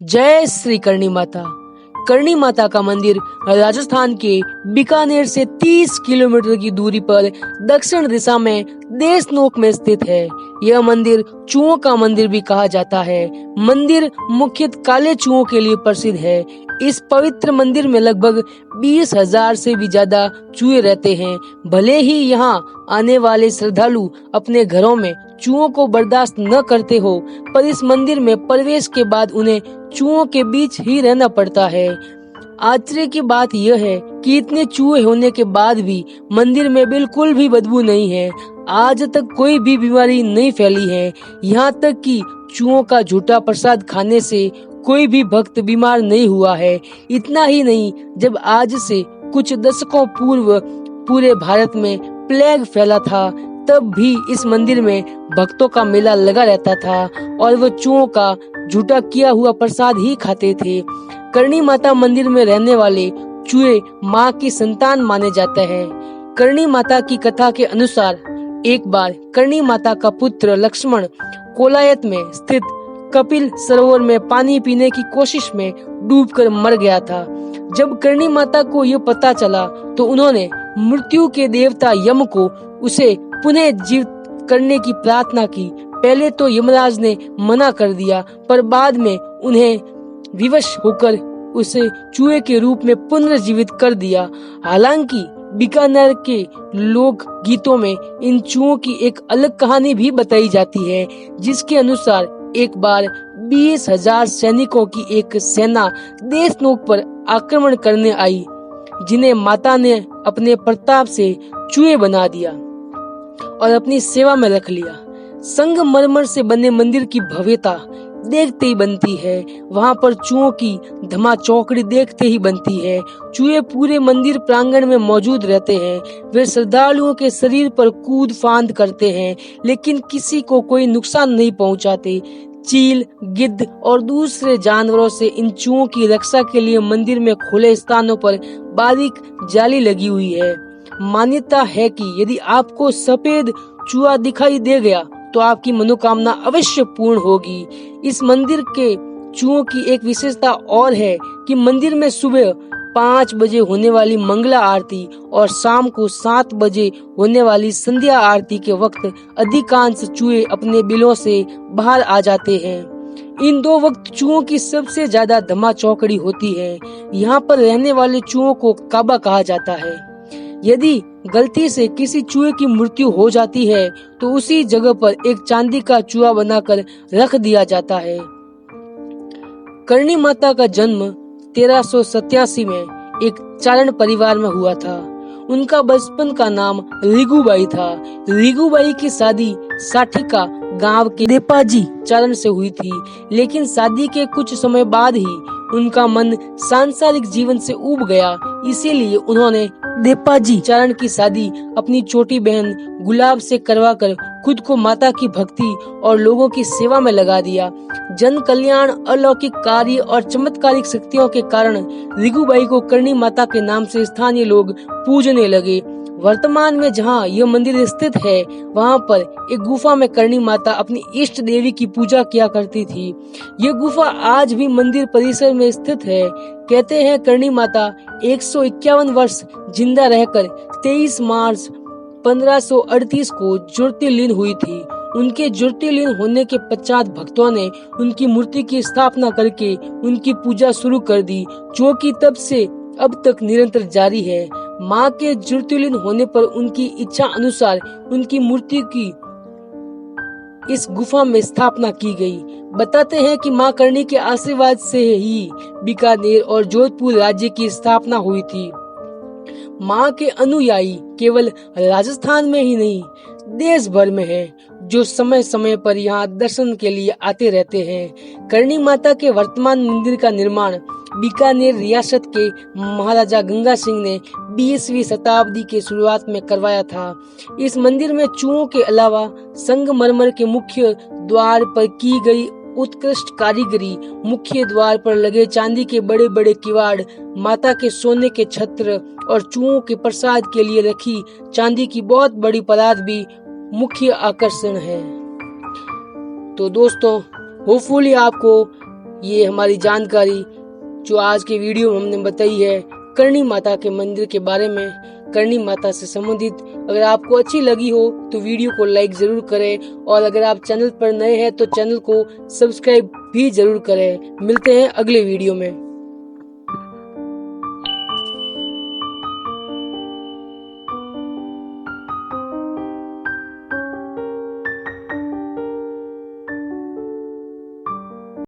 जय श्री करणी माता। करणी माता का मंदिर राजस्थान के बीकानेर से 30 किलोमीटर की दूरी पर दक्षिण दिशा में देशनोक में स्थित है। यह मंदिर चूहों का मंदिर भी कहा जाता है। मंदिर मुख्यतः काले चूहों के लिए प्रसिद्ध है। इस पवित्र मंदिर में लगभग 20,000 से भी ज्यादा चूहे रहते हैं। भले ही यहाँ आने वाले श्रद्धालु अपने घरों में चूहों को बर्दाश्त न करते हो, पर इस मंदिर में प्रवेश के बाद उन्हें चूहों के बीच ही रहना पड़ता है। आश्चर्य की बात यह है कि इतने चूहे होने के बाद भी मंदिर में बिल्कुल भी बदबू नहीं है। आज तक कोई भी बीमारी नहीं फैली है। यहाँ तक कि चूहों का झूठा प्रसाद खाने से कोई भी भक्त बीमार नहीं हुआ है। इतना ही नहीं, जब आज से कुछ दशकों पूर्व पूरे भारत में प्लेग फैला था, तब भी इस मंदिर में भक्तों का मेला लगा रहता था और वो चूहों का झूठा किया हुआ प्रसाद ही खाते थे। करणी माता मंदिर में रहने वाले चूहे माँ की संतान माने जाते हैं। करणी माता की कथा के अनुसार एक बार करणी माता का पुत्र लक्ष्मण कोलायत में स्थित कपिल सरोवर में पानी पीने की कोशिश में डूबकर मर गया था। जब करणी माता को यह पता चला तो उन्होंने मृत्यु के देवता यम को उसे पुनः जीवित करने की प्रार्थना की। पहले तो यमराज ने मना कर दिया, पर बाद में उन्हें विवश होकर उसे चूहे के रूप में पुनर्जीवित कर दिया। हालांकि बीकानेर के लोक गीतों में इन चूहों की एक अलग कहानी भी बताई जाती है, जिसके अनुसार एक बार 20,000 सैनिकों की एक सेना देशनोक पर आक्रमण करने आई, जिन्हें माता ने अपने प्रताप से चूहे बना दिया और अपनी सेवा में रख लिया। संगमरमर से बने मंदिर की भव्यता देखते ही बनती है। वहाँ पर चूहों की धमा चौकड़ी देखते ही बनती है। चूहे पूरे मंदिर प्रांगण में मौजूद रहते हैं। वे श्रद्धालुओं के शरीर पर कूद फांद करते हैं, लेकिन किसी को कोई नुकसान नहीं पहुँचाते। चील, गिद्ध और दूसरे जानवरों से इन चूहों की रक्षा के लिए मंदिर में खुले स्थानों पर बारीक जाली लगी हुई है। मान्यता है कि यदि आपको सफेद चूहा दिखाई दे गया तो आपकी मनोकामना अवश्य पूर्ण होगी। इस मंदिर के चूहों की एक विशेषता और है कि मंदिर में सुबह 5 बजे होने वाली मंगला आरती और शाम को 7 बजे होने वाली संध्या आरती के वक्त अधिकांश चूहे अपने बिलों से बाहर आ जाते हैं। इन दो वक्त चूहों की सबसे ज्यादा धमा चौकड़ी होती है। यहाँ पर रहने वाले चूहों को काबा कहा जाता है। यदि गलती से किसी चूहे की मृत्यु हो जाती है तो उसी जगह पर एक चांदी का चूहा बनाकर रख दिया जाता है। करणी माता का जन्म 1387 में एक चारण परिवार में हुआ था। उनका बचपन का नाम रिगुबाई था। रिगुबाई की शादी साठिका गांव के देपाजी चारण से हुई थी, लेकिन शादी के कुछ समय बाद ही उनका मन सांसारिक जीवन से ऊब गया। इसीलिए उन्होंने देपाजी चारण की शादी अपनी छोटी बहन गुलाब से करवाकर खुद को माता की भक्ति और लोगों की सेवा में लगा दिया। जन कल्याण, अलौकिक कार्य और चमत्कारिक शक्तियों के कारण रिगुबाई को करणी माता के नाम से स्थानीय लोग पूजने लगे। वर्तमान में जहाँ यह मंदिर स्थित है, वहाँ पर एक गुफा में करणी माता अपनी इष्ट देवी की पूजा किया करती थी। यह गुफा आज भी मंदिर परिसर में स्थित है। कहते हैं करणी माता 151 वर्ष जिंदा रहकर 23 मार्च 1538 को ज्योतिर्लीन हुई थी। उनके ज्योतिर्लीन होने के पश्चात भक्तों ने उनकी मूर्ति की स्थापना करके उनकी पूजा शुरू कर दी, जो कि तब से अब तक निरंतर जारी है। माँ के ज्योतिर्लीन होने पर उनकी इच्छा अनुसार उनकी मूर्ति की इस गुफा में स्थापना की गई। बताते हैं कि माँ करणी के आशीर्वाद से ही बीकानेर और जोधपुर राज्य की स्थापना हुई थी। माँ के अनुयायी केवल राजस्थान में ही नहीं, देश भर में हैं, जो समय समय पर यहाँ दर्शन के लिए आते रहते हैं। करणी माता के वर्तमान मंदिर का निर्माण बीकानेर रियासत के महाराजा गंगा सिंह ने 20वीं शताब्दी के शुरुआत में करवाया था। इस मंदिर में चूहों के अलावा संगमरमर के मुख्य द्वार पर की गई उत्कृष्ट कारीगरी, मुख्य द्वार पर लगे चांदी के बड़े बड़े किवाड़, माता के सोने के छत्र और चूहों के प्रसाद के लिए रखी चांदी की बहुत बड़ी परात भी मुख्य आकर्षण है। तो दोस्तों, होपफुली आपको ये हमारी जानकारी जो आज के वीडियो में हमने बताई है करणी माता के मंदिर के बारे में, करणी माता से संबंधित। अगर आपको अच्छी लगी हो तो वीडियो को लाइक जरूर करें और अगर आप चैनल पर नए हैं तो चैनल को सब्सक्राइब भी जरूर करें। मिलते हैं अगले वीडियो में।